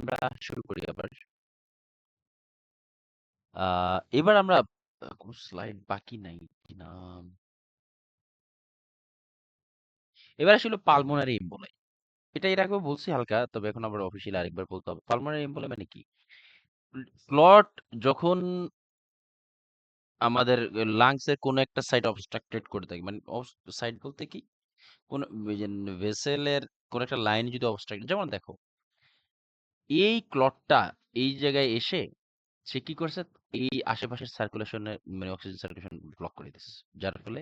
আমরা শুরু করি আবার। এবার আমরা কোন স্লাইড বাকি নাই কিনা? এবার আসলে পালমোনারি এম্বোলাই। এটা এর আগেও বলছি হালকা, তবে এখন আবার অফিসিয়ালি আরেকবার বলতে হবে। পালমোনারি এম্বোলাই মানে কি? ক্লট যখন আমাদের লাংসের কোনো একটা সাইড অবস্ট্রাক্টেড করে থাকে, মানে সাইড বলতে কি, কোন ভেসেলের কোন একটা লাইন যদি অবস্ট্রাক্ট, যেমন দেখো এই ক্লটটা এই জায়গায় এসে সে কি করছে, এই আশেপাশের সার্কুলেশনে মানে অক্সিজেন সার্কুলেশন ব্লক করে দিচ্ছে, যার ফলে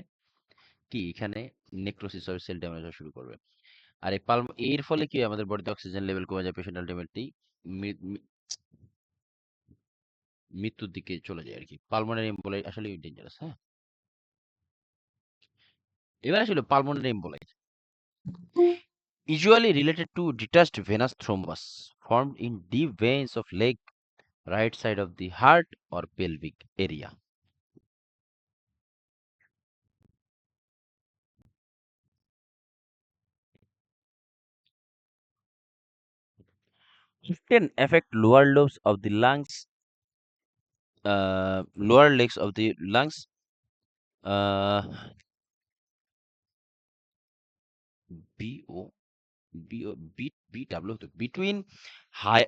কি এখানে নেক্রোসিস আর সেল ড্যামেজ হওয়া শুরু করবে। আর এই এর ফলে কি হয়, আমাদের বডিতে অক্সিজেন লেভেল কমে যায়, পেশেন্ট আলটিমেটলি মৃত্যুর দিকে চলে যায় আর কি। পালমোনারি এম্বোলাই আসলে ডেঞ্জারাস। হ্যাঁ, এবার আসলে pulmonary এম্বোলাই usually related to detached venous thrombus formed in deep veins of leg, right side of the heart or pelvic area. Often affect lower lobes of the lungs, lower legs of the lungs, uh, BO, BW হতো, between high,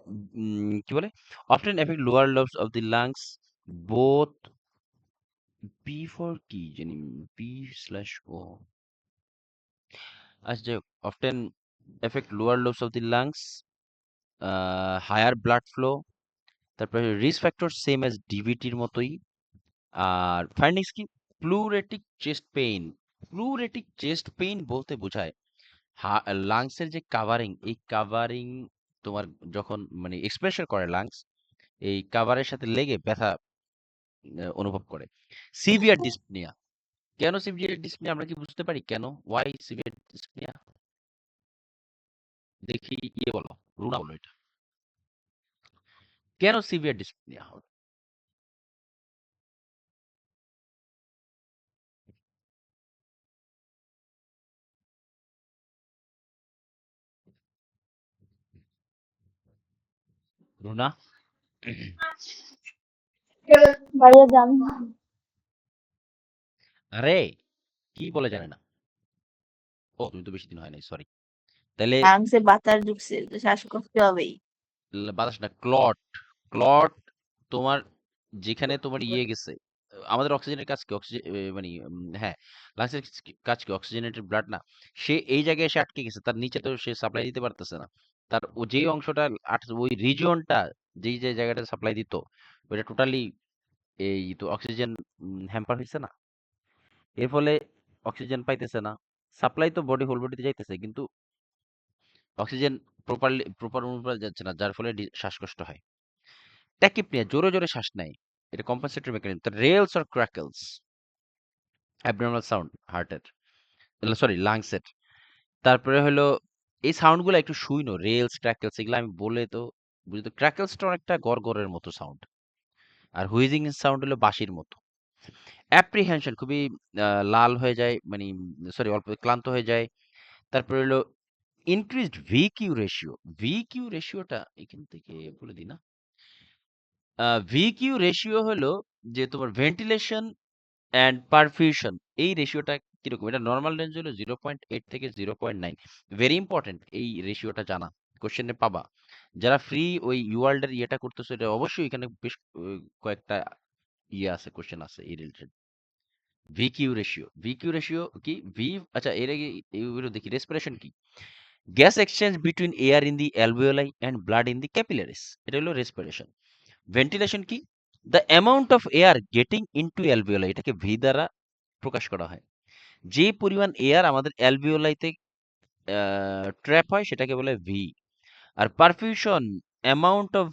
কি বলে, often affect lower lobes of the lungs, both B for কি জানি, B/O, আচ্ছা যাই হোক, often affect lower lobes of the lungs, higher blood flow, তারপরে risk factor same as ডিভিটির মতোই। আর ফাইন্ডিংস কি, প্লুরেটিক চেস্ট পেইন। প্লুরেটিক চেস্ট পেইন বলতে বোঝায় লাংসের যে কাভারিং, এই কাভারিং তোমার যখন মানে এক্সপ্রেশন করে লাংস, এই কাভারের সাথে লেগে ব্যথা অনুভব করে। সিভিয়ার ডিসপনিয়া, কেন সিভিয়ার ডিসপনিয়া আমরা কি বুঝতে পারি কেন, ওয়াই সিভিয়ার ডিসপনিয়া? দেখি, ইয়ে বলো, রুনা বলো এটা, কেন সিভিয়ার ডিসপনিয়া হবে? রুনা? ভাইয়া জান আরে কি বলে জানে না? ও তুমি তো বেশি দিন হয় নাই, সরি। তাহলে লাংসে বাতাস ঢুকছে তো শ্বাসকষ্ট হবেই। বাতাস না, ক্লট। ক্লট তোমার যেখানে তোমার ইয়ে গেছে, আমাদের অক্সিজেনের কাজ কি, অক্সিজেন মানে হ্যাঁ, লাংসের কাজ কি, অক্সিজেনেটেড ব্লাড না, সে এই জায়গায় এসে আটকে গেছে, তার নিচে তো সে সাপ্লাই দিতে পারতেছে না। তার ও যেই অংশটা ওই রিজিয়নটা, যেই যে জায়গাটা সাপ্লাই দিত, ওইটা টোটালি এই তো অক্সিজেন হ্যাম্পার হয়েছে না, এর ফলে অক্সিজেন পাইতেছে না। সাপ্লাই তো বডি হোল বডিতে যাইতেছে, কিন্তু অক্সিজেন প্রপার অনুপাতে যাচ্ছে না, যার ফলে শ্বাসকষ্ট হয়। ট্যাকিপনিয়া, জোরে জোরে শ্বাস নেয়, এটা কম্পেনসেটরি মেকানিজম। তো রেলস অর ক্র্যাকলস, অ্যাবনর্মাল সাউন্ড হার্টের, সরি লাংসের। তারপরে হলো এই সাউন্ডগুলো একটু শুইনো, রেলস ক্র্যাকলস এগুলো আমি বলে তো বুঝি তো। ক্র্যাকলসটা অনেকটা গড়গড়ের মতো সাউন্ড, আর হুইজিং সাউন্ড হলো বাঁশির মতো। অ্যাপ্রিহেনশন, খুবই লাল হয়ে যায়, মানে সরি অল্প ক্লান্ত হয়ে যায়। তারপরে হলো ইনক্রিজড ভিকিউ রেশিও। ভিকিউ রেশিওটা এখান থেকে বলে দিই না। ভিকিউ রেশিও হলো যে তোমার ভেন্টিলেশন অ্যান্ড পারফিউশন, এই রেশিওটা কিরকম, এটা নর্মাল রেঞ্জ হলো 0.8 থেকে 0.9। ভেরি ইম্পর্টেন্ট এই রেশিওটা জানা, কোশ্চেনে পাবা। যারা ফ্রি ওই ইউয়ার্ল্ড এর ইয়েটা করতেছো, এটা অবশ্যই এখানে বেশ কয়েকটা ইয়ে আছে, কোশ্চেন আছে এই রিলেটেড। ভিকিউ রেশিও, ভিকিউ রেশিও কি, আচ্ছা এর আগে এইগুলো দেখি। রেসপিরেশন কি, gas exchange between air in the alveoli and blood in the capillaries, এটা হলো রেসপিরেশন। ভেন্টিলেশন কি, the amount of air getting into alveoli, এটাকে ভি দ্বারা প্রকাশ করা হয়। যে পরিমাণ এয়ার আমাদের অ্যালভিওলাইতে ট্র্যাপ হয় সেটাকে বলে ভি। আর perfusion, amount of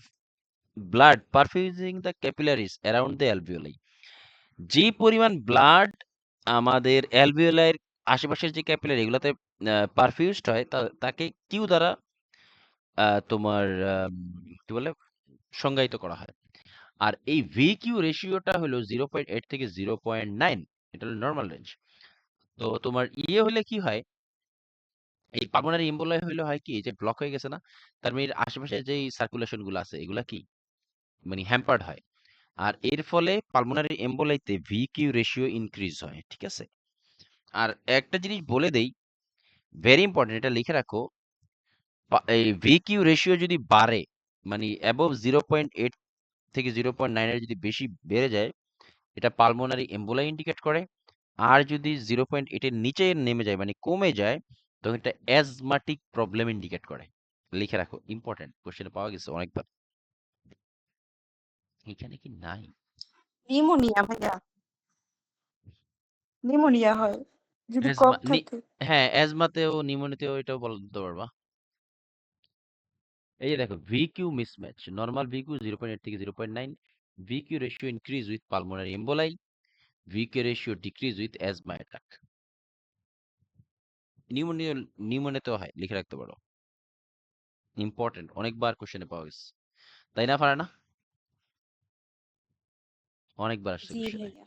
blood perfusing the capillaries around the alveoli, যে পরিমাণ ব্লাড আমাদের অ্যালভিওলাইয়ের আশেপাশের যে ক্যাপিলারি এগুলোতে পারফিউজড হয়, তাকে কিউ দ্বারা তোমার কি বলে সংজ্ঞায়িত করা হয়। আর এই ভি কিউ রেশিওটা হলো 0.8 থেকে 0.9, এটা হলো নর্মাল রেঞ্জ। তো তোমার ইয়ে হলে কি হয়, এই পালমোনারি এম্বোলাই হইলে হয় কি, যে ব্লক হয়ে গেছে না, তার মানে এর আশেপাশে যেই সার্কুলেশন গুলো আছে এগুলা কি মানে হ্যাম্পার্ড হয়। আর এর ফলে পালমোনারি এম্বোলাইতে ভিকিউ রেশিও ইনক্রিজ হয়, ঠিক আছে। আর একটা জিনিস বলে দেই, ভেরি ইম্পর্টেন্ট, এটা লিখে রাখো, এই ভিকিউ রেশিও যদি বাড়ে, মানে অ্যাবভ 0.8 থেকে 0.9 এর যদি বেশি বেড়ে যায়, এটা পালমোনারি এম্বোলাই ইন্ডিকেট করে। আর যদি 0.8 এর নিচে নেমে যায় মানে কমে যায়, তখন এটা অ্যাজমাটিক প্রবলেম ইন্ডিকেট করে। লিখে রাখো, ইম্পর্টেন্ট, কোশ্চেনে পাওয়া গেছে অনেকবার। এখানে কি নাই? নিউমোনিয়া ভাইয়া, নিউমোনিয়া হয় যদি কফ অ্যাজমা থাকে। হ্যাঁ, অ্যাজমাতেও নিউমোনিয়াতেও এটাও বলতে পারবা। এই যে দেখো, ভিকিউ মিসম্যাচ, নরমাল ভিকিউ 0.8 থেকে 0.9, V Q ratio increase with pulmonary emboli, V Q ratio decrease with asthma attack. Pneumonia, নিউমোনিয়াতেও হয়, লিখে রাখতে পারো, ইম্পর্টেন্ট, অনেকবার কোশ্চেনে পাওয়া গেছে, তাই না ফারানা? অনেকবার আসছে জি কোশ্চেনে। ভাইয়া।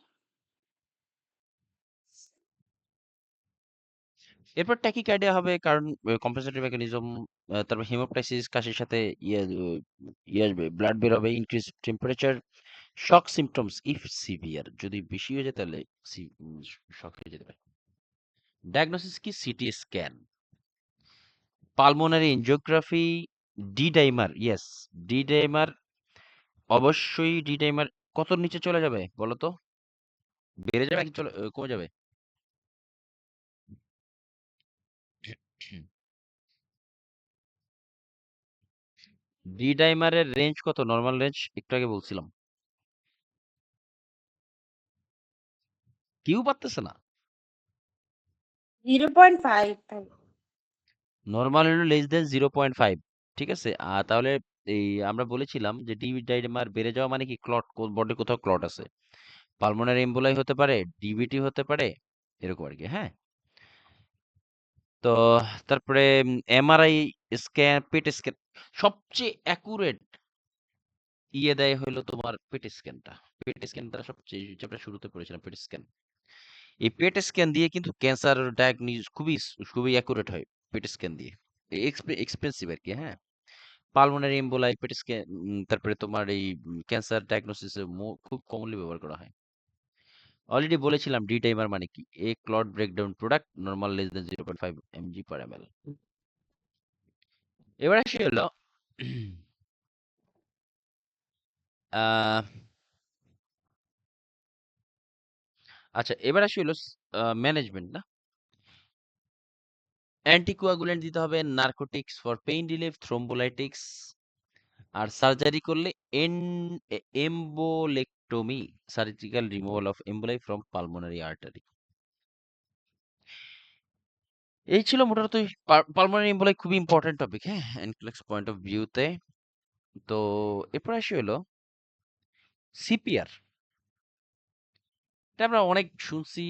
এরপর ট্যাকিকার্ডিয়া হবে, কারণ কম্পেনসেটরি মেকানিজম। তারপর হেমোপ্টাইসিস, কাশির সাথে ইয়ে আসবে, ব্লাড বের হবে, increase temperature, shock symptoms if severe, যদি বেশি হয়ে যায় তাহলে শক হয়ে যেতে পারে। ডায়াগনোসিস কি? CT scan, pulmonary angiography, D dimer, yes, D dimer, অবশ্যই ডি ডাইমার কত নিচে চলে যাবে বলো তো? বেড়ে যাবে নাকি চলে কমে যাবে? ডি ডাইমারের রেঞ্জ কত? নরমাল রেঞ্জ একটু আগে বলছিলাম, কেউ পারতেছে না। 0.5 ভাই। নরমাল হলো লেস দেন 0.5, ঠিক আছে। আর তাহলে এই আমরা বলেছিলাম যে ডি ডাইমার বেড়ে যাওয়া মানে কি, ক্লট, বডি কোথাও ক্লট আছে, পালমোনারি এম্বোলাই হতে পারে, ডিবিটি হতে পারে, এরকম আর কি, হ্যাঁ। তো তারপরে এমআরআই স্ক্যান, পেট স্ক্যান, সবচেয়ে অ্যাকুরেট ইয়ে দেয় হলো তোমার পেট স্ক্যানটা। পেট স্ক্যানটা সবচেয়ে, যেটা শুরুতে পড়েছিলাম, পেট স্ক্যান। এই পেট স্ক্যান দিয়ে কিন্তু ক্যান্সার ডায়াগনোজ খুবই খুবই অ্যাকুরেট হয়, পেট স্ক্যান দিয়ে। এক্সপেন্সিভ আর কি, হ্যাঁ। পালমোনারি এম্বোলাই, পেট স্ক্যান, তারপরে তোমার এই ক্যান্সার ডায়াগনোসিসে খুব কমনলি ব্যবহার করা হয়। অলরেডি বলেছিলাম ডি টাইমার মানে কি, a clot breakdown product, normal less than 0.5 mg per ml। এবার আসি হলো আহ, আচ্ছা, এবার আসি হলো ম্যানেজমেন্ট না, অ্যান্টিকোয়াগুলেন্ট দিতে হবে, narcotics for pain relief, thrombolytics, আর সার্জারি করলে embolectomy, surgical removal of emboli from pulmonary artery. এই ছিল মোটামুটি পালমোনারি এম্বোলাই, খুবই ইম্পর্টেন্ট টপিক, হ্যাঁ, এনক্লেক্স পয়েন্ট অফ ভিউতে। তো এরপর আসি হলো সিপিআর। এটা আমরা অনেক শুনছি,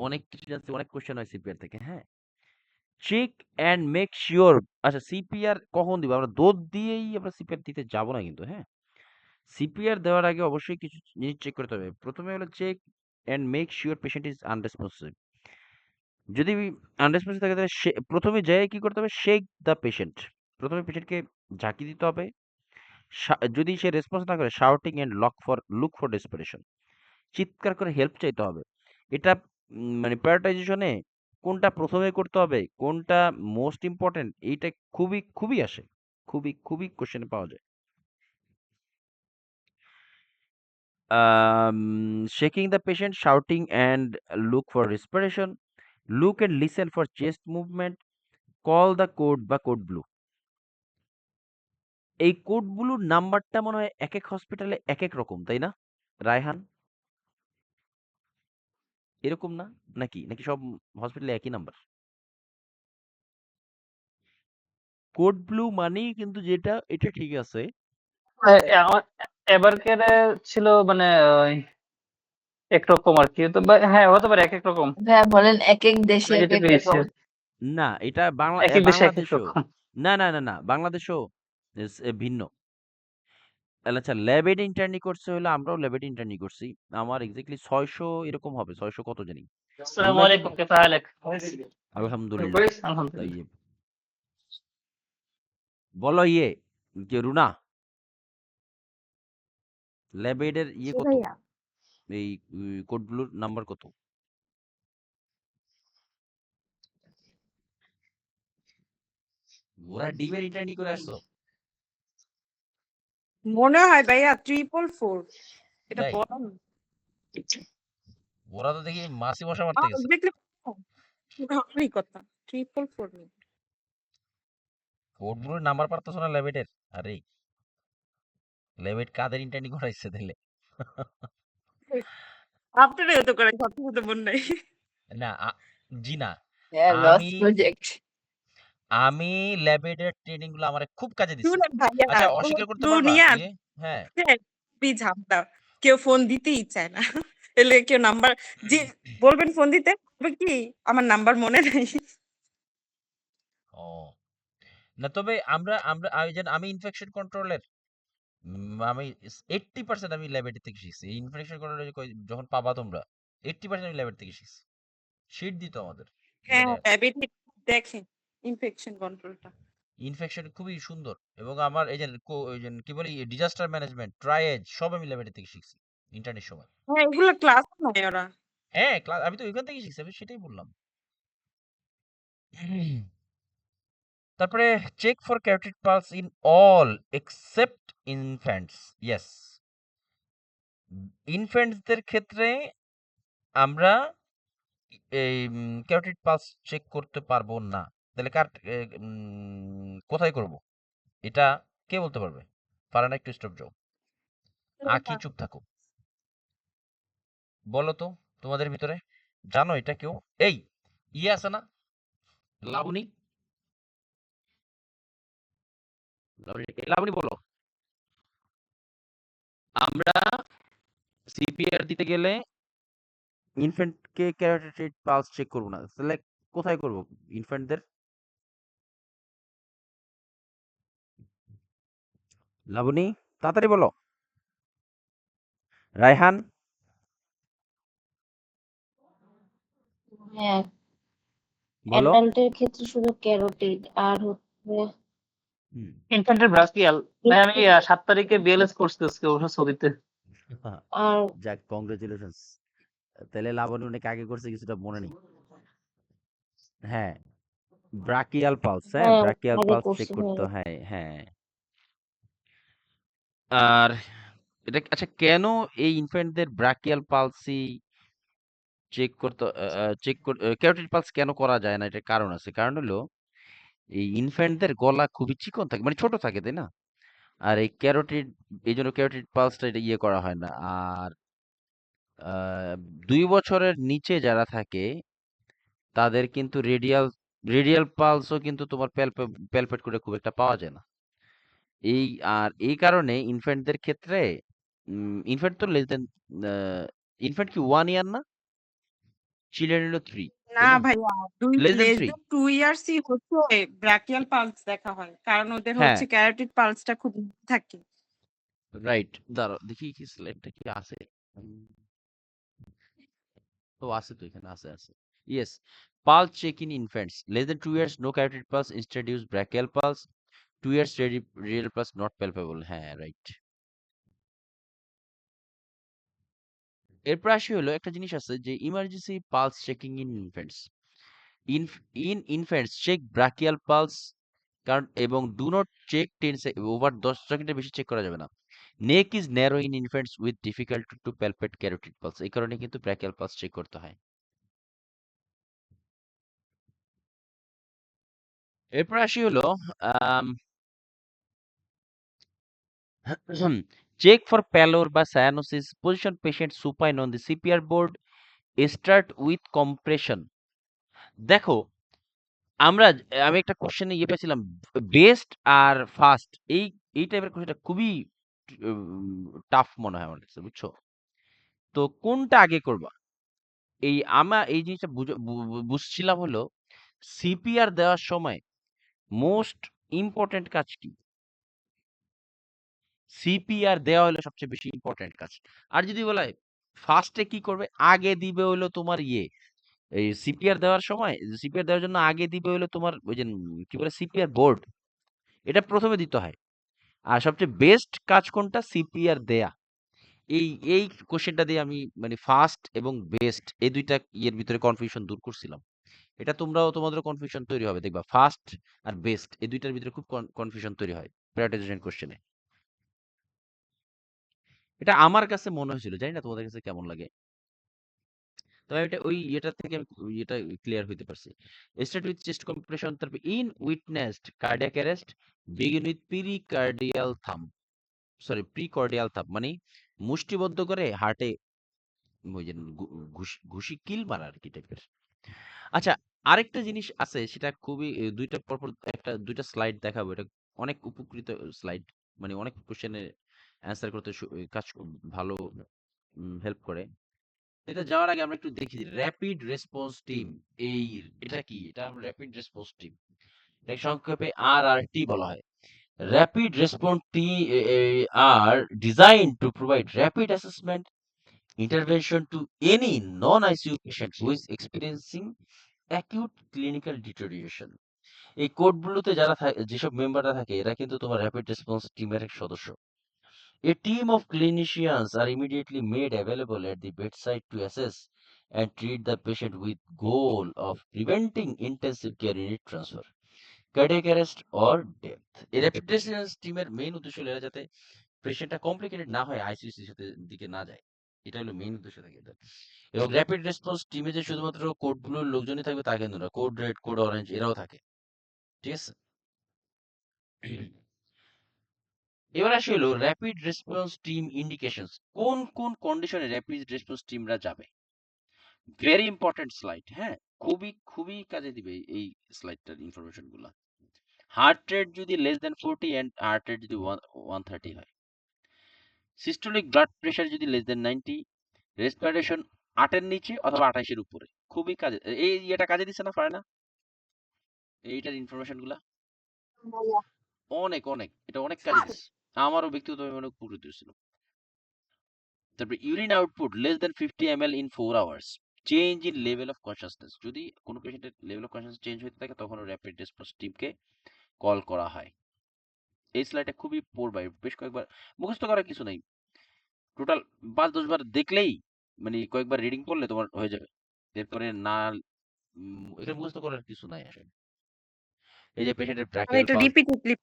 অনেক কিছু জানছি, অনেক কোশ্চেন হয় সিপিআর থেকে, হ্যাঁ। চেক অ্যান্ড মেক শিওর, আচ্ছা সিপিআর কখন দিব? আমরা দুধ দিয়েই আমরা সিপিআর দিতে যাব না কিন্তু, হ্যাঁ। সিপিআর দেওয়ার আগে অবশ্যই কিছু জিনিস চেক করতে হবে। প্রথমে হলো check and make sure patient is unresponsive. যদি আনরেসপন্সিভ থাকে তাহলে প্রথমে যেয়ে কি করতে হবে, শেক দ্য পেশেন্ট, প্রথমে পেশেন্টকে ঝাঁকি দিতে হবে। যদি সে রেসপন্স না করে, shouting and look for desperation, চিৎকার করে হেল্প চাইতে হবে। এটা মানে প্রায়োরিটাইজেশনে কোনটা প্রথমে করতে হবে, কোনটা মোস্ট ইম্পর্টেন্ট, এইটা খুবই খুবই আসে, খুবই খুবই কোশ্চেনে পাওয়া যায়। Shaking the patient, shouting and look for respiration, look and listen for chest movement, call the code বা কোড ব্লু। এই কোড ব্লুর নাম্বারটা মনে হয় এক এক হসপিটালে এক এক রকম, তাই না রায়হান? এরকম না নাকি, নাকি সব হসপিটালে একই নাম্বার? কোড ব্লু মানেই কিন্তু যেটা, এটা ঠিক আছে। এবারকারে ছিল মানে একরকম আর কি, তো হ্যাঁ হতে পারে এক এক রকম, ভাইয়া বলেন এক এক দেশে আমি এক যেটা এক পেয়েছি রকম। না, এটা এক এক দেশে এক এক বাংলাদেশও, রকম। না না না না, বাংলাদেশও ভিন্ন। আচ্ছা, ল্যাবেড ইন্টার্নি করছে হলো, আমরাও ল্যাবেড ইন্টার্নি করছি। আমার এক্স্যাক্টলি 600 এরকম হবে, 600 কত জানি। আসসালামু আমরা আলাইকুম, কিন্তু كيف حالك؟ আলহামদুলিল্লাহ আলহামদুলিল্লাহ। তাইয়্যিব। বলো ইয়ে যে রুনা ল্যাব এইডের ইয়ে জি কত ভাইয়া এই কোডগুলোর নাম্বার কত ওরা ডিমের ইন্টারনি করে আসছো মনে হয় ভাইয়া 444 এটা তাই বলেন ওরা তো দেখি মাছি বসা মারতে গেছে দেখলে ভালোই কথা 444 নেই কোডগুলোর নাম্বার পারতেছো না ল্যাব এইডের আরে ল্যাব এইড কাদের ইন্টারনি করাইছে তাহলে আপনারা এত করে কথা বলতে মন নাই না জি না হ্যাঁ লস আমি প্রজেক্ট আমি ল্যাব এইডের ট্রেনিং গুলো আমার খুব কাজে দিছে শুনেন ভাইয়া আচ্ছা ও অস্বীকার করতে একটু পারবা নিয়ে যে হ্যাঁ ঝাপটা কেউ ফোন দিতেই চায় না এলে কেউ নাম্বার যে বলবেন ফোন দিতে বলবে কি আমার নাম্বার মনে নাই ও না তবে আমরা আমরা আমি ইনফেকশন কন্ট্রোলের আমি 80% আমি ল্যাবরেটরি থেকে শিখছি ইনফেকশন কন্ট্রোল যখন পাবা তোমরা 80% আমি ল্যাবরেটরি থেকে শিখছি শিট দিত আমাদের হ্যাঁ মানে ডায়াবেটিক দেখেন ইনফেকশন কন্ট্রোলটা ইনফেকশন খুবই সুন্দর এবং আমার এই যে ওই যে কি বলি ডিজাস্টার ম্যানেজমেন্ট ট্রাইএজ সব আমি ল্যাবরেটরি থেকে শিখছি ইন্টার্নের সময় হ্যাঁ এগুলো ক্লাস নেয় ওরা হ্যাঁ ক্লাস আমি তো ওইখান থেকে শিখছি আমি সেটাই বললাম তারপরে check for carotid pulse in all except infants yes ইনফ্যান্টসদের ক্ষেত্রে আমরা এই ক্যারোটিড পালস চেক করতে পারবো না তাহলে কোথায় করব এটা কে বলতে পারবে ফারানা একটু স্টপ যাও আঁকি চুপ থাকো বলো তো তোমাদের ভিতরে জানো এটা কেউ এই ইয়ে আছে না লাবণী লাবণী বলো আমরা সিপিআর দিতে গেলে ইনফ্যান্টকে ক্যারোটিড পালস চেক করবো না তাহলে কোথায় করব ইনফ্যান্টদের লাবণী তাড়াতাড়ি বলো রায়হান হ্যাঁ বলো অ্যাডাল্টের ক্ষেত্রে শুধু ক্যারোটিড আর হচ্ছে হুম। ইনফ্যান্টের ব্রাকিয়াল ভাই আমি 7 তারিখে বিএলএস কোর্স করছি অবশ্য সৌদিতে আর যাক কংগ্রেচুলেশনস তাহলে লাবণী অনেক আগে করছে কিছুটা মনে নেই হ্যাঁ ব্রাকিয়াল পালস হ্যাঁ হ্যাঁ ব্রাকিয়াল আগে পালস চেক করছি করতে ভাইয়া হয় হ্যাঁ আর এটা আচ্ছা কেন এই ইনফ্যান্টদের ব্রাকিয়াল পালসি চেক করতে ক্যারোটিড পালস কেন করা যায় না এটার কারণ আছে কারণ হলো এই ইনফ্যান্টদের গলা খুবই চিকন থাকে মানে ছোট থাকে তাই না আর এই ক্যারোটিড এই জন্য ক্যারোটিড পালসটা এটা ইয়ে করা হয় না আর 2 বছরের নিচে যারা থাকে তাদের কিন্তু রেডিয়াল পালসও কিন্তু তোমার প্যালপেট করে খুব একটা পাওয়া যায় না এই আর এই কারণে ইনফ্যান্টদের ক্ষেত্রে ইনফ্যান্ট তো লেস দেন ইনফ্যান্ট কি 1 ইয়ার না চিলড্রেন হলো 3 না তাই না ভাইয়া লেস দেন লেস 3 দেন 2 ইয়ার্সই হচ্ছে ব্রাকিয়াল পালস দেখা হয় কারণ ওদের হ্যাঁ হচ্ছে ক্যারোটিড পালসটা খুব থাকে রাইট দাঁড়াও দেখি কি স্লাইডটা কি আছে তো আছে তো এখানে আছে yes pulse check in infants less than 2 years no carotid pulse instead use brachial pulse 2 years radial pulse not palpable হ্যাঁ রাইট এরপর আসি হলো একটা জিনিস আছে যে emergency pulse checking in infants in infants check brachial pulse কারণ এবং ডু নট চেক 10 ওভার 10 সেকেন্ডের বেশি চেক করা যাবে না neck is narrow in infants with difficult to palpate carotid pulse এই কারণে কিন্তু ব্রাকিয়াল পালস চেক করতে হয় এরপর আসি হলো চেক ফর প্যালোর বা cyanosis position patient supine on the CPR board start with compression দেখো আমি একটা কোশ্চেনে ইয়ে পেয়েছিলাম বেস্ট আর ফাস্ট এই টাইপের কোশ্চেনটা খুবই টাফ মনে হয় আমার কাছে বুঝছো তো কোনটা আগে করবা এই জিনিসটা বুঝছিলাম হলো সিপিআর দেওয়ার সময় মোস্ট ইম্পর্টেন্ট কাজ কি সিপিআর দেওয়া হলো সবচেয়ে বেশি ইম্পর্টেন্ট কাজ আর যদি বলা হয় ফার্স্টে কি করবে আগে দিবে হলো তোমার ইয়ে এই সিপিআর দেওয়ার সময় সিপিআর দেওয়ার জন্য আগে দিবে হলো তোমার ওই যে কি বলে সিপিআর বোর্ড এটা প্রথমে দিতে হয়। আর সবচেয়ে বেস্ট কাজ কোনটা? সিপিআর দেয়া। এই এই কোশ্চেনটা দিয়ে আমি মানে ফার্স্ট এবং বেস্ট এই দুইটা ইয়ের ভিতরে কনফিউশন দূর করছিলাম। এটা তোমাদেরও কনফিউশন তৈরি হবে দেখবা, ফার্স্ট আর বেস্ট এই দুইটার ভিতরে খুব কনফিউশন তৈরি হয় প্রায়োরিটাইজেশন কোশ্চেনে। এটা আমার কাছে মনে হয়েছিল, জানি না তোমাদের কাছে কেমন লাগে। তবে এটা ওই এটা থেকে আমি এটা ক্লিয়ার হইতে পারছি। স্টার্ট উইথ চেস্ট কম্প্রেশন, তারপর in witnessed cardiac arrest begin with precardial thump, sorry precordial thump মানে মুষ্টিবদ্ধ করে হার্টে ওই যে ঘুষি কিল মারা আর কি টাইপের। আচ্ছা, আরেকটা জিনিস আছে, সেটা খুবই দুইটা পরপর দুইটা স্লাইড দেখাবো। এটা অনেক উপকৃত স্লাইড, মানে অনেক কোশ্চেনের অ্যান্সার করতে কাজ ভালো হেল্প করে। এটা যাওয়ার আগে আমরা একটু দেখি র্যাপিড রেসপন্স টিম। এটা কি? এটা র্যাপিড রেসপন্স টিম, এটা সংক্ষেপে RRT বলা হয়। র্যাপিড রেসপন্স টিম আর design to provide rapid assessment intervention to any non-ICU patient who is experiencing acute clinical deterioration. এই কোডগুলোতে যারা যেসব মেম্বাররা থাকে এরা কিন্তু তোমার র্যাপিড রেসপন্স টিমের এক সদস্য। A team of clinicians are immediately made available at the bedside to assess and treat the patient with goal of preventing intensive care unit transfer, cardiac arrest or death. এই rapid response টিমের main উদ্দেশ্য হলো এরা যাতে পেশেন্টটা complicated না হয়, আইসিইউর সাথে দিকে না যায়। এটা হলো মেইন উদ্দেশ্য থাকে এদের। এবং র্যাপিড রেসপন্স টিমে যে শুধুমাত্র কোডগুলোর লোকজনই থাকবে তা কিন্তু না, কোড রেড, কোড অরেঞ্জ এরাও থাকে। ঠিক আছে? এবার আসি হলো র্যাপিড রেসপন্স টিম ইন্ডিকেশনস। কোন কোন কন্ডিশনে র্যাপিড রেসপন্স টিমরা যাবে? ভেরি ইম্পর্টেন্ট স্লাইড, হ্যাঁ, খুবই খুবই কাজে দিবে এই স্লাইডটার ইনফরমেশন গুলা। হার্ট রেট যদি less than 40 and heart rate যদি 130 হয়, সিস্টোলিক ব্লাড প্রেশার যদি লেস দেন 90, রেসপিরেশন 8 এর নিচে অথবা 28 এর উপরে। খুবই কাজে, এই এটা কাজে দিচ্ছে না পারে না এইটার ইনফরমেশন গুলা অনেক অনেক, এটা অনেক কাজে দিচ্ছে। আমারও ব্যক্তিগতভাবে অনেক উপকৃত হয়েছিল। তারপরে urine output less than 50 ml in 4 hours, change in level of consciousness. যদি কোনো পেশেন্টের লেভেল অফ কনসাসনেস চেঞ্জ হতে থাকে তখন র্যাপিড রেসপন্স টিমকে কল করা হয়। এই স্লাইডটা খুবই পড়বা, বেশ কয়েকবার মুখস্থ করার কিছু নাই, টোটাল 5-10 বার দেখলেই মানে কয়েকবার রিডিং করলে তোমার হয়ে যাবে। এরপরে না এটা মুখস্থ করার কিছু নাই আসলে। এই যে পেশেন্টের আমি ব্র্যাকিয়াল এটা পালস, রিপিটেডলি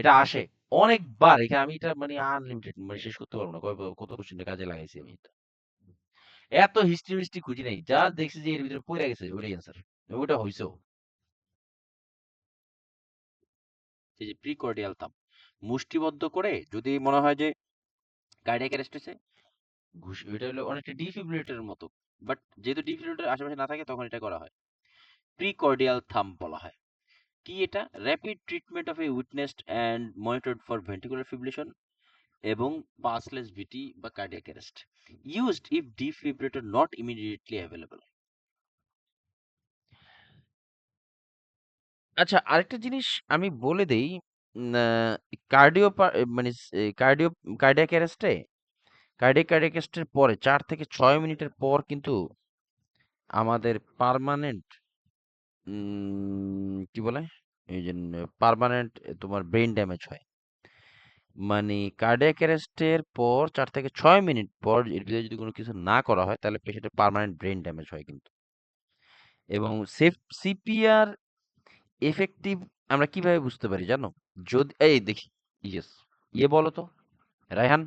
এটা আসে অনেকবার। এখানে আমি এটা মানে আনলিমিটেড মানে শেষ করতে পারবো না, কত কোশ্চেনের কাজে লাগাইছি আমি এটা। এত হিস্ট্রি মিস্ট্রি খুঁজি নাই, যা দেখছি যে এর ভিতরে পড়ে গেছে ওইটাই অ্যান্সার, ওইটা হইছেও। এই যে প্রিকর্ডিয়াল থাম্ব, মুষ্টিবদ্ধ করে যদি মনে হয় যে কার্ডিয়াক অ্যারেস্ট হয়েছে, এটা হলো অনেকটা ডিফিব্রিলেটরের মতো, বাট যেহেতু ডিফিব্রিলেটর আশেপাশে না থাকে তখন এটা করা হয়। প্রিকর্ডিয়াল থাম্ব বলা হয়। কি এটা? Rapid treatment of A witnessed and monitored for ventricular fibrillation এবং পাসলেস ভিটি বা cardiac arrest, used if defibrillator not immediately available. আচ্ছা, আরেকটা জিনিস আমি বলে দেই, কার্ডিও মানে কার্ডিয়াক অ্যারেস্টে, কার্ডিয়াক অ্যারেস্টের পরে 4 থেকে 6 মিনিটের পর কিন্তু আমাদের পার্মানেন্ট কি বলে, এই যে পার্মানেন্ট তোমার ব্রেন ড্যামেজ হয়। মানে কার্ডিয়াক অ্যারেস্টের পর 4 থেকে 6 মিনিট পর এর ভিতরে যদি কোনো কিছু না করা হয় তাহলে পেশেন্টের পার্মানেন্ট ব্রেন ড্যামেজ হয় কিন্তু। এবং সিপিআর এফেক্টিভ আমরা কিভাবে বুঝতে পারি জানো? যদি এই দেখি, ইয়েস, বলো তো রায়হান,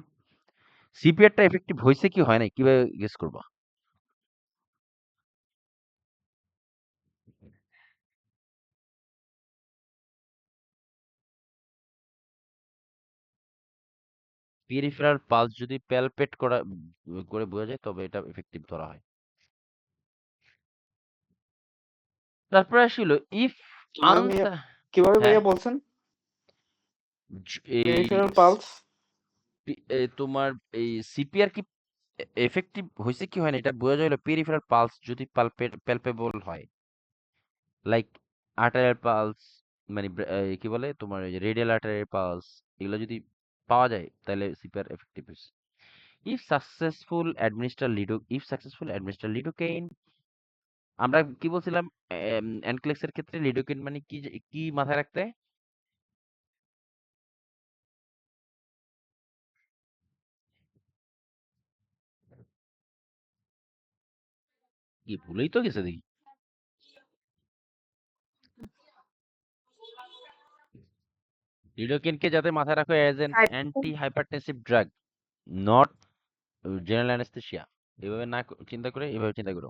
সিপিআরটা এফেক্টিভ হয়েছে কি হয় নাই কিভাবে গেস করবা? পেরিফেরাল পালস যদি প্যালপেট করে বোঝা যায় তবে এটা এফেক্টিভ ধরা হয়। তারপরে আসলে ইফ কিভাবে ভাইয়া আনসার, কিভাবে হ্যাঁ, ভাইয়া বলছেন এই পেরিফেরাল পালস? তোমার এই সিপিআর কি এফেক্টিভ হয়েছে কি হয় না এটা বোঝা যায় হলো পেরিফেরাল পালস যদি প্যালপেবল হয়, লাইক আর্টারিয়াল পালস, মানে কি বলে তোমার রেডিয়াল আর্টারিয়াল পালস, এগুলো যদি পাওয়া যায় তাহলে সিপিআর এফেক্টিভ হয়েছে। ইফ সাকসেসফুল অ্যাডমিনিস্টার লিডোকেইন, আমরা কি বলছিলাম এনক্লেক্সের ক্ষেত্রে লিডোকেইন মানে কি কি মাথায় রাখতে? কি ভুলেই তো গেছে দেখি। লিডোকেনকে যাতে মাথায় রাখো as an anti hypertensive drug, not general anaesthesia. এভাবে না চিন্তা করে এভাবে চিন্তা করো।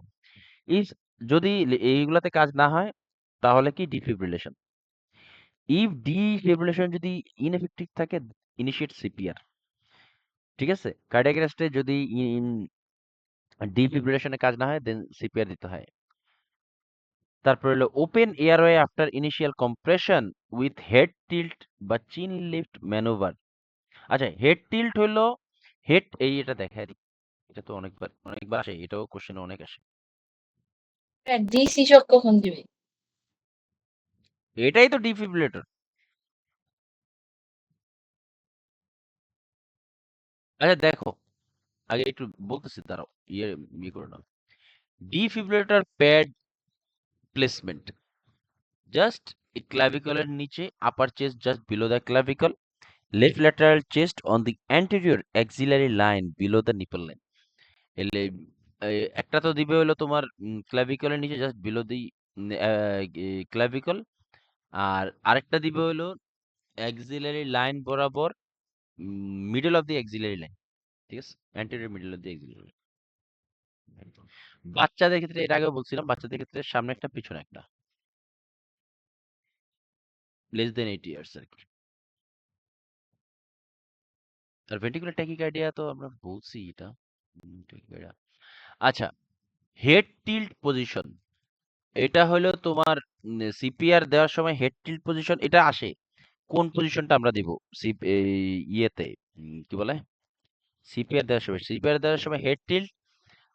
ইফ যদি এইগুলাতে কাজ না হয় তাহলে কি ডিফিব্রিলেশন। ইফ ডিফিব্রিলেশন যদি ইনএফেক্টিভ থাকে ইনিশিয়েট সিপিআর। ঠিক আছে, কার্ডিয়াক অ্যারেস্টে যদি ডিফিব্রিলেশনে কাজ না হয় দেন সিপিআর দিতে হয়। তারপর হলো open airway after initial compression with head tilt বা চিন লিফট ম্যানুভার। আচ্ছা, হেড টিল্ট হলো হেড, এটা দেখায় দিই। এটা তো অনেকবার আসে, এটাও কোশ্চেনে অনেক আসে। ডিসি শক কখন দিবে? এটাই তো ডিফিব্রিলেটর। আচ্ছা দেখো, আগে একটু বলতেছি, দাঁড়াও, ইয়ে করে নাও। ডিফিব্রিলেটর প্যাড প্লেসমেন্ট জাস্ট ক্লাভিকলের নিচে, আপার chest just below the clavicle, left lateral chest on the anterior axillary line below the nipple line. এলে একটা তো দিবে হলো তোমার ক্লাভিকলের নিচে জাস্ট বিলো দি ক্লাভিকল, আর আরেকটা দিবে হলো অ্যাক্সিলারি লাইন বরাবর, middle of the axillary line. ঠিক আছে, anterior middle of the axillary line. বাচ্চাদের ক্ষেত্রে এর আগেও বলছিলাম, বাচ্চাদের ক্ষেত্রে সামনে একটা পিছনে একটা, লেস দেন 8 ইয়ার্স আর কি। আর ভেন্ট্রিকুলার ট্যাকিকার্ডিয়া তো আমরা বলছি এটা। ট্যাকিকার্ডিয়া। আচ্ছা, হেড টিল্ট পজিশন, এটা হলো তোমার সিপিআর দেওয়ার সময় হেড টিল্ট পজিশন এটা আসে। কোন পজিশনটা আমরা দিব ইয়েতে, কি বলে, সিপিআর দেওয়ার সময় হেড টিল্ট,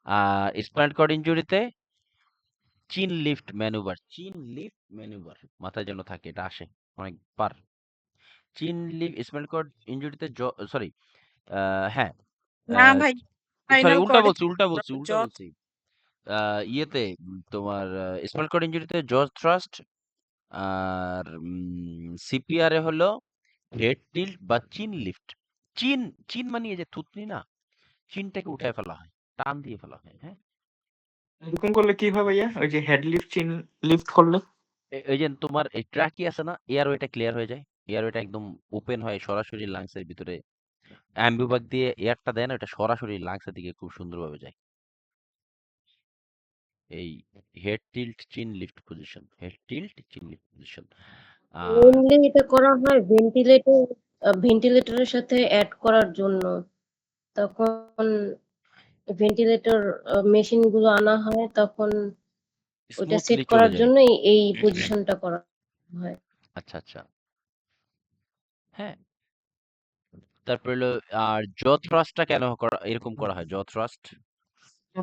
আর স্পাইনাল কর্ড ইনজুরিতে চিন লিফট ম্যানুভার মাথায় যেন থাকে, এটা আসে অনেকবার। চিন লিফট স্পাইনাল কর্ড ইনজুরিতে, সরি, হ্যাঁ, না ভাই, সরি, ফাইনাল উল্টা করে বলছি। ইয়েতে তোমার স্পাইনাল কর্ড ইনজুরিতে জজ থ্রাস্ট, আর সিপিআর এ হলো হেড টিল্ট বা চিন লিফট। চিন চিন মানে এই যে থুতনি না, চিনটাকে উঠায় ফেলা হয়, টান দিয়ে ফেলা হয়। হ্যাঁ, এরকম করলে কি হয় ভাইয়া? ওই যে হেড লিফট চিন লিফট করলে? এই যে তোমার এই ট্রাকি আছে না, এয়ারওয়েটা ক্লিয়ার হয়ে যায়, এয়ারওয়েটা একদম ওপেন হয়, সরাসরি লাংসের ভিতরে অ্যাম্বিউবাক দিয়ে এয়ারটা দেয় না, ওটা সরাসরি লাংসের দিকে খুব সুন্দরভাবে যায়। এই হেড টিল্ট চিন লিফট পজিশন, আর মেইনলি এটা করা হয় ভেন্টিলেটরের সাথে অ্যাড করার জন্য। তখন ভেন্টিলেটর মেশিন গুলো আনা হয়, তখন ওইটা সেট স্মুথলি চলে করার যায়। জন্যই এই পজিশনটা করা হয়। আচ্ছা, হ্যাঁ। তারপর হলো, আর জ থ্রাস্টটা কেন এরকম করা হয়, জ থ্রাস্ট?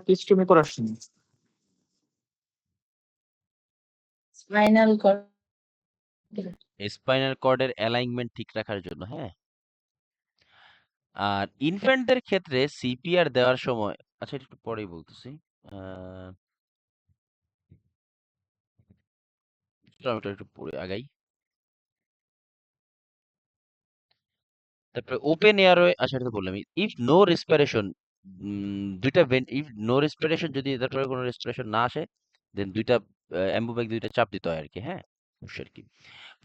পিস্টমি করার সময়। স্পাইনাল কর্ড স্পাইনাল কর্ডের অ্যালাইনমেন্ট ঠিক রাখার জন্য। হ্যাঁ, আর ইনফ্যান্টদের ক্ষেত্রে সিপিআর দেওয়ার সময়, আচ্ছা এটা একটু পরেই বলতেছি, এটা একটু পরে আগাই। তারপরে ওপেন এয়ারওয়ে, আচ্ছা এটা তো বললাম। ইফ নো রেসপিরেশন, দুইটা ইফ নো রেসপিরেশন, যদি তারপরে কোনো রেসপিরেশন না আসে দেন দুইটা অ্যাম্বুব্যাগ দুইটা চাপ দিতে হয় আর কি। হ্যাঁ, অবশ্যই আর কি।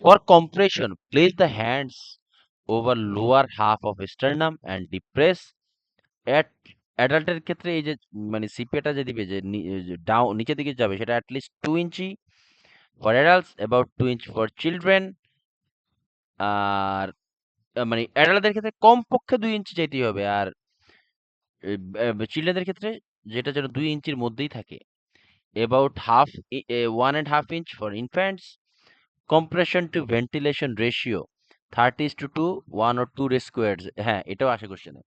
For compression place the hands over lower half of sternum and depress at. অ্যাডাল্টের ক্ষেত্রে এই যে মানে সিপিএটা যে দিবে যে ডাউন নিচের দিকে যাবে, সেটা at least 2 inch for adults, about 2 inch for children. আর মানে অ্যাডাল্টদের ক্ষেত্রে কমপক্ষে 2 ইঞ্চি চাইতেই হবে, আর চিলড্রেনদের ক্ষেত্রে যেটা যেন 2 ইঞ্চির মধ্যেই থাকে, about 1.5 inch for infants. Compression to ventilation ratio 30:2, 1 or 2 squares. হ্যাঁ, এটাও আসে কোশ্চেনে।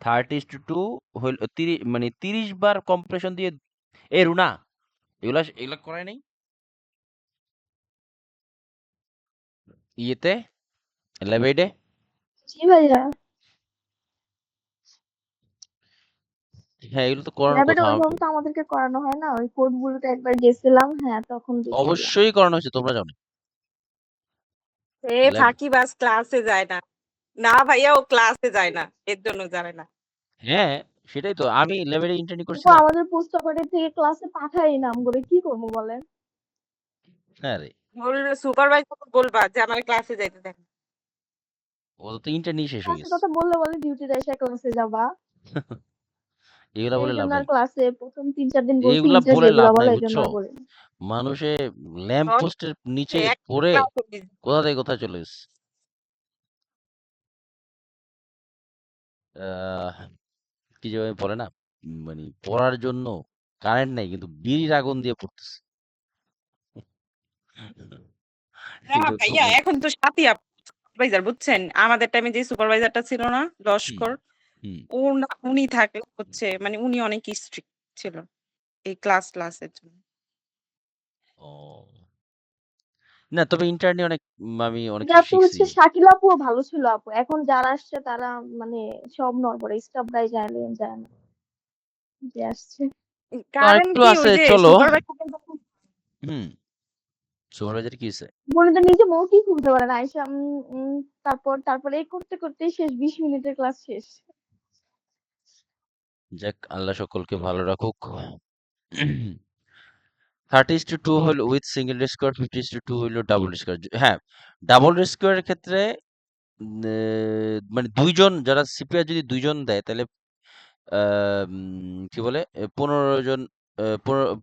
30:2 হইল 30, মানে 30 বার কম্প্রেশন দিয়ে। রুনা, এগুলা করাই নাই ইয়েতে, ল্যাবেডে? জি ভাইয়া, হ্যাঁ, এগুলো তো করানোর ল্যাবের কথা। ওইভাবে তো আমাদেরকে করানো হয় না, ওই কোড গুলোতে একবার গেছিলাম, হ্যাঁ তখন দেখছিলাম। অবশ্যই করানো হয়েছে, তোমরা জানো। এ ফাঁকিবাজ, ক্লাসে যায় না। না ভাইয়া, ও ক্লাসে যায় না, এর জন্য জানে না। হ্যাঁ, সেটাই তো আমি ল্যাবে ইন্টার্নি আপু করছিলাম। আমাদের পোস্ট অপারেটিভ থেকে ক্লাসে পাঠাই নামগুলো কি করবো বলেন? হ্যাঁ রে, বলবে সুপারভাইজার বলবা যে আমার ক্লাসে যাইতে দেন। ও তো ইন্টার্নি শেষ হয়ে ক্লাসের গেছে। কথা বললে বলে ডিউটিতে এসে ক্লাসে যাবা। এগুলা এই বলে লাভ জন্য আর নাই, ক্লাসে প্রথম ৩-৪ দিন বলছি এইগুলা ইন্টারেস্ট বলে যেগুলা লাভ নাই, বলে এই জন্য বুঝছো? আর বলি না। মানুষে ল্যাম্প দশ পোস্টের নিচে এক পড়ে ক্লাস অব্দি। কোথা থেকে কোথায় চলে গেছে। আহ, কি যেভাবে বলে না, মানে পড়ার জন্য কারেন্ট নাই কিন্তু বিড়ির আগুন দিয়ে পড়তেছে। না এগুলো খুব ভাইয়া এখন তো সাথী সুপারভাইজার বুঝছেন, আমাদের টাইমে যে সুপারভাইজারটা ছিল না হুম লস্কর, হুম উনি থাকলে হচ্ছে মানে উনি অনেক স্ট্রিক্ট ছিল এই ক্লাসের জন্য। ও না, তবে ইন্টারনি অনেক আমি অনেক এটা কিছু তো শিখছি। হচ্ছে শাকিল আপুও ভালো ছিল আপু। এখন যারা আসছে তারা মানে সব নড়বড়ে স্টাফরাই যায় না যে আসছে। তো কারণ আরেকটু কি আছে, ওই যে চলো। সুপারভাইজার হুম, সুপারভাইজার কি হয়েছে? মনে তো নিজে মুখই খুলতে পারে না আয়সা তারপর এই করতে করতেই শেষ ২০ মিনিটের ক্লাস শেষ। যাক, আল্লাহ সকলকে ভালো রাখুক। 30:2 হলো উইথ সিঙ্গেল স্কোয়ার, 50:2 হলো ডাবল স্কোয়ার। হ্যাঁ, ডাবল স্কোয়ারের ক্ষেত্রে মানে দুইজন যারা সিপিআর যদি দুইজন দেয় তাহলে কি বলে 15 জন,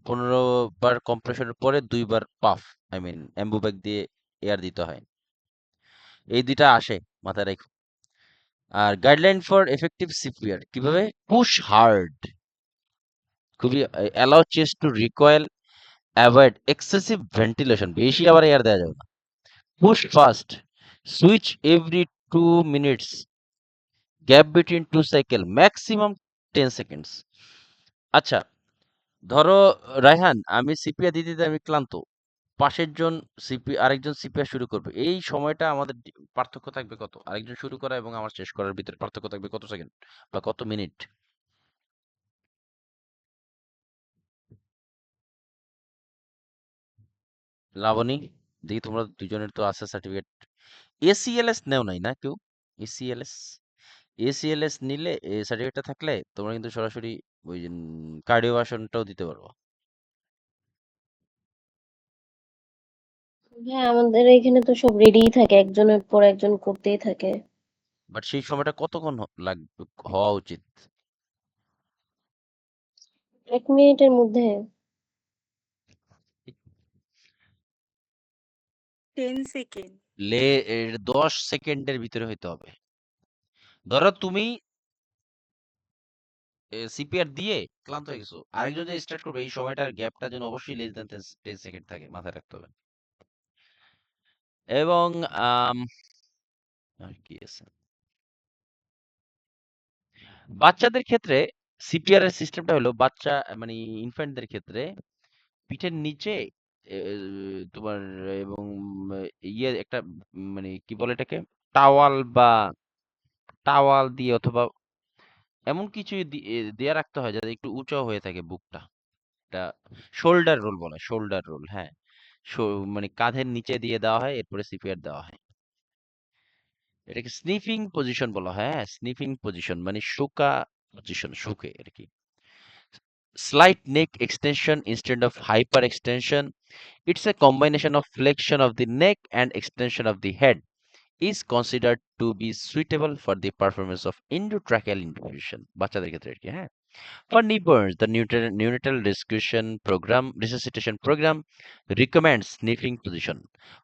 15 বার কম্প্রেশনের পরে 2বার puff, I mean Ambu bag দিয়ে এয়ার দিতে হয়। এই দুইটা আসে, মাথায় রাখো। আর গাইডলাইন ফর এফেক্টিভ সিপিআর কিভাবে? পুশ হার্ড, খুবই allow chest to recoil, avoid excessive ventilation, বেশি আবার এয়ার দেওয়া যাবে না। Push fast, switch every 2 minutes, gap between 2 cycle, maximum 10 seconds. আচ্ছা, ধরো রায়হান, আমি সিপিআর দিতে দিতে আমি ক্লান্ত, আরেকজন সিপিআর শুরু করবে, এই সময়টা আমাদের পার্থক্য থাকবে কত? আরেকজন শুরু করা এবং আমার শেষ করার ভিতরে পার্থক্য থাকবে কত সেকেন্ড বা কত মিনিট? লাবণী, দেখি তোমরা দুজনের তো আছে সার্টিফিকেট। এসিএলএস নেও নাই না কেউ? এসিএলএস, এসিএলএস নিলে এই সার্টিফিকেটটা থাকলে তোমরা কিন্তু সরাসরি ওই কার্ডিও ভার্সনটাও দিতে পারবো। হ্যাঁ, আমাদের এখানে তো সব রেডিই থাকে, একজনের পর একজন করতেই থাকে। বাট সেই সময়টা কতক্ষণ লাগবে, হওয়া উচিত? ১ মিনিটের মধ্যে। Ten second. 10 সেকেন্ডের ভিতরে হইতে হবে। ধরো তুমি সিপিআর দিয়ে ক্লান্ত হয়ে গেছো, আরেকজন যে স্টার্ট করবে এই সময়টার গ্যাপটা যেন অবশ্যই লেস দেন 10 সেকেন্ড থাকে, মাথায় রাখতে হবে। এবং আর কি আছে, বাচ্চাদের ক্ষেত্রে সিপিআর এর সিস্টেমটা হলো বাচ্চা মানে ইনফ্যান্টদের ক্ষেত্রে পিঠের নিচে এ, তোমার এবং ইয়ে একটা মানে কি বলে এটাকে, টাওয়াল বা টাওয়াল দিয়ে অথবা এমন কিছু দেয়া রাখতে হয় যাতে একটু উঁচু হয়ে থাকে বুকটা। এটা শোল্ডার রোল বলে, শোল্ডার রোল, হ্যাঁ। মানে কাঁধের নিচে দিয়ে দেওয়া হয়, এরপরে সিপিআর দেওয়া হয়। এটাকে স্নিফিং পজিশন বলা হয়, হ্যাঁ, স্নিফিং পজিশন মানে শুকা পজিশন, শুকে আর কি। Slight neck extension instead of hyperextension. It's a combination of flexion of the neck and extension of the head is considered to be suitable for the performance of endotracheal intubation. বাচ্চাদের ক্ষেত্রে আর কি, হ্যাঁ। For newborns, the neonatal resuscitation program recommends sniffing position.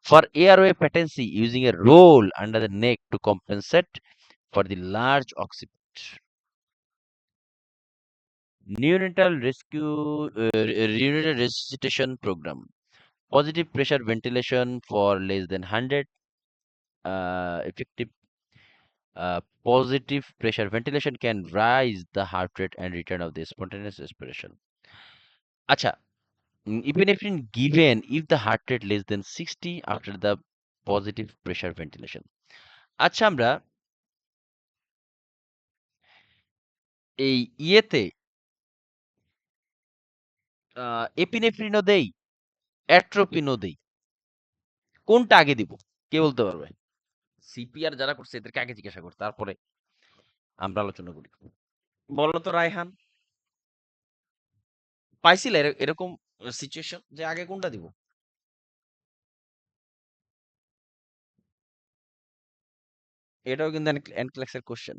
For airway patency, using a roll under the neck to compensate for the large occiput. Neonatal resuscitation program. Positive pressure ventilation for less than 100. Effective positive pressure ventilation can rise the heart rate and return of the spontaneous respiration. আচ্ছা, epinephrine given if the heart rate less than 60 after the positive pressure ventilation. আচ্ছা, আমরা এই ইয়েতে এপিনেফ্রিনও দেই, অ্যাট্রোপিনও দেই, কোনটা আগে দিব কে বলতে পারবে? সিপিআর যারা করছে এদেরকে আগে জিজ্ঞাসা করি, তারপরে আমরা আলোচনা করি। বলো তো রায়হান, পাইছিলে এরকম সিচুয়েশন যে আগে কোনটা দিব? এটাও কিন্তু এনক্লেক্সের কোশ্চেন।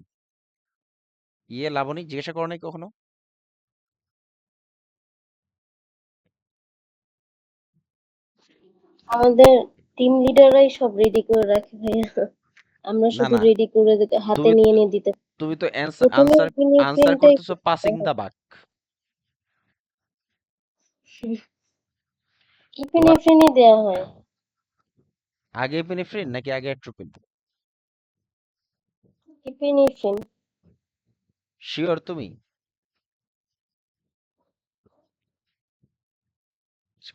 লাবণী জিজ্ঞাসা করো নাই কখনো? আমাদের টিম লিডাররাই সব রেডি করে রাখে ভাইয়া। আমরা না শুধু না, রেডি করে হাতে তুমি নিয়ে নিয়ে দিতে। তুমি তো প্রথমে আনসার আনসার ফিনিশিংটাই করতেছো পাসিং দা বাক। তোমার ইপিনেফ্রিনই দেওয়া হয়। আগে এপিনেফ্রিন নাকি আগে অ্যাট্রোপিন? ইপিনেফ্রিন। শিওর তুমি?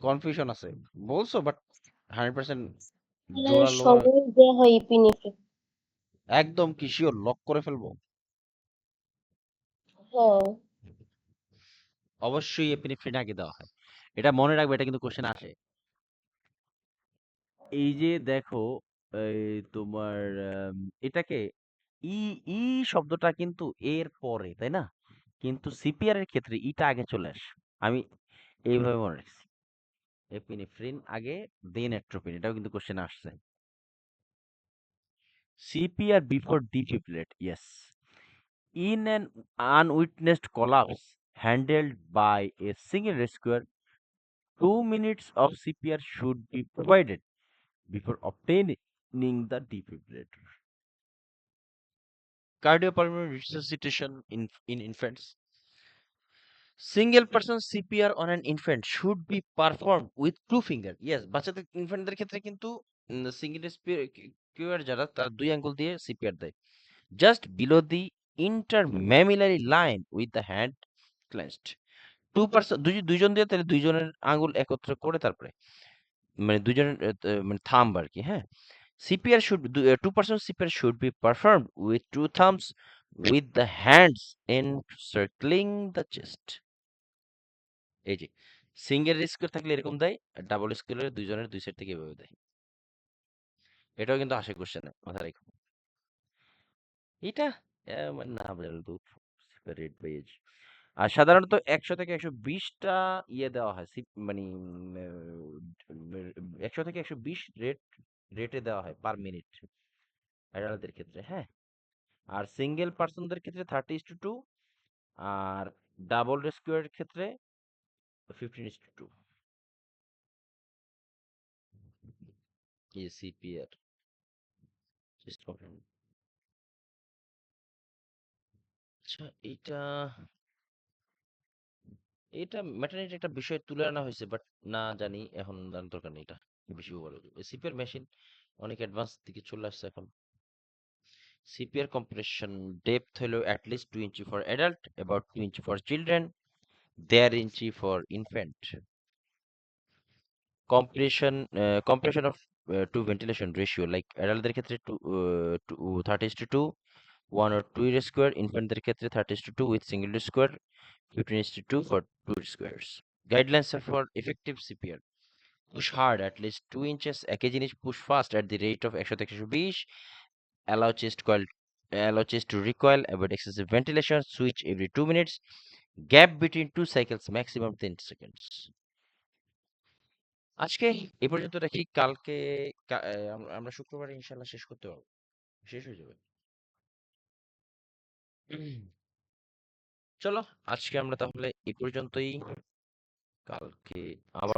কনফিউশন আছে বলছো, বাট 100% জোরালো সবাই দেওয়া হয় ইপিনেফ্রিন। একদম কি শিওর লক করে ফেলবো? হ্যাঁ। অবশ্যই এপিনেফ্রিন আগে দেওয়া হয়, এটা মনে রাখবে, এটা কিন্তু কোশ্চেন আসে। এই যে দেখো, এই তোমার এটাকে ই ই শব্দটা কিন্তু এর পরে, তাই না? কিন্তু সিপিআর এর ক্ষেত্রে ইটা আগে চলে আসে। আমি এইভাবে মনে রাখছি, এপিনেফ্রিন আগে দেন অ্যাট্রোপিন, এটাও কিন্তু কোশ্চেন আসছে। CPR before defibrillate, yes. In an unwitnessed collapse handled by a single rescuer, 2 minutes of CPR should be provided before obtaining the defibrillator. Cardiopulmonary resuscitation in infants. Single person CPR on an infant should be performed with two finger. Yes, বাচ্চাদের ইনফ্যান্টদের ক্ষেত্রে কিন্তু single spear যারা তারা 2 আঙ্গুল দিয়ে CPR দেয়, just below the intermammillary line with the hand clenched. 2 person দুইজন দিয়ে তাহলে দুইজনের আঙ্গুল একত্র করে তারপরে মানে দুইজনের মানে থাম্ব আর কি, হ্যাঁ। CPR should 2 person CPR should be performed with 2 thumbs with the hands encircling the chest. এই যে সিঙ্গেল স্কোয়ার থাকলে এরকম দেয়, আর ডাবল স্কোয়ারে দুইজনের দুই সাইড থেকে এভাবে দেয়। এটাও কিন্তু আসে কোশ্চেনে, মাথায় রেখো। এটা মানে না বোঝালে তো সেপারেট পেজ। আর সাধারণত 100 থেকে 120টা দেওয়া হয়, মানে 100 থেকে 120 রেটে দেওয়া হয় পার মিনিট অ্যাডাল্টদের ক্ষেত্রে, হ্যাঁ। আর সিঙ্গেল পার্সনদের ক্ষেত্রে 30:2, আর ডাবল রেস্কিউয়ের ক্ষেত্রে 15:2। CPR chest complete. আচ্ছা, এটা এটা ম্যাটারনিটি একটা বিষয় তুলে আনা হয়েছে, বাট না জানি এখন জানার দরকার নেই, এটা বেশি বড়। সিপিআর মেশিন অনেক অ্যাডভান্স দিকে চলে আসছে এখন। সিপিআর compression depth হলো at least 2 inch for adult, about 2 inch for children, 1.5 inch for infant. Compression of to ventilation ratio, like adultদের ক্ষেত্রে 30:2, 1 or 2 square, infantদের ক্ষেত্রে 30:2 with single square, 15:2 for 2 squares. Guidelines are for effective CPR. Push hard at least 2 inches, একই জিনিস push fast at the rate of 100 থেকে 120, allow chest to recoil, avoid excessive ventilation, switch every 2 minutes, gap between 2 cycles maximum 10 seconds. আজকে এই পর্যন্ত রাখি, কালকে আমরা শুক্রবারে ইনশাল্লাহ শেষ করতে পারবো, শেষ হয়ে যাবে। চলো আজকে আমরা তাহলে এই পর্যন্তই, কালকে আবার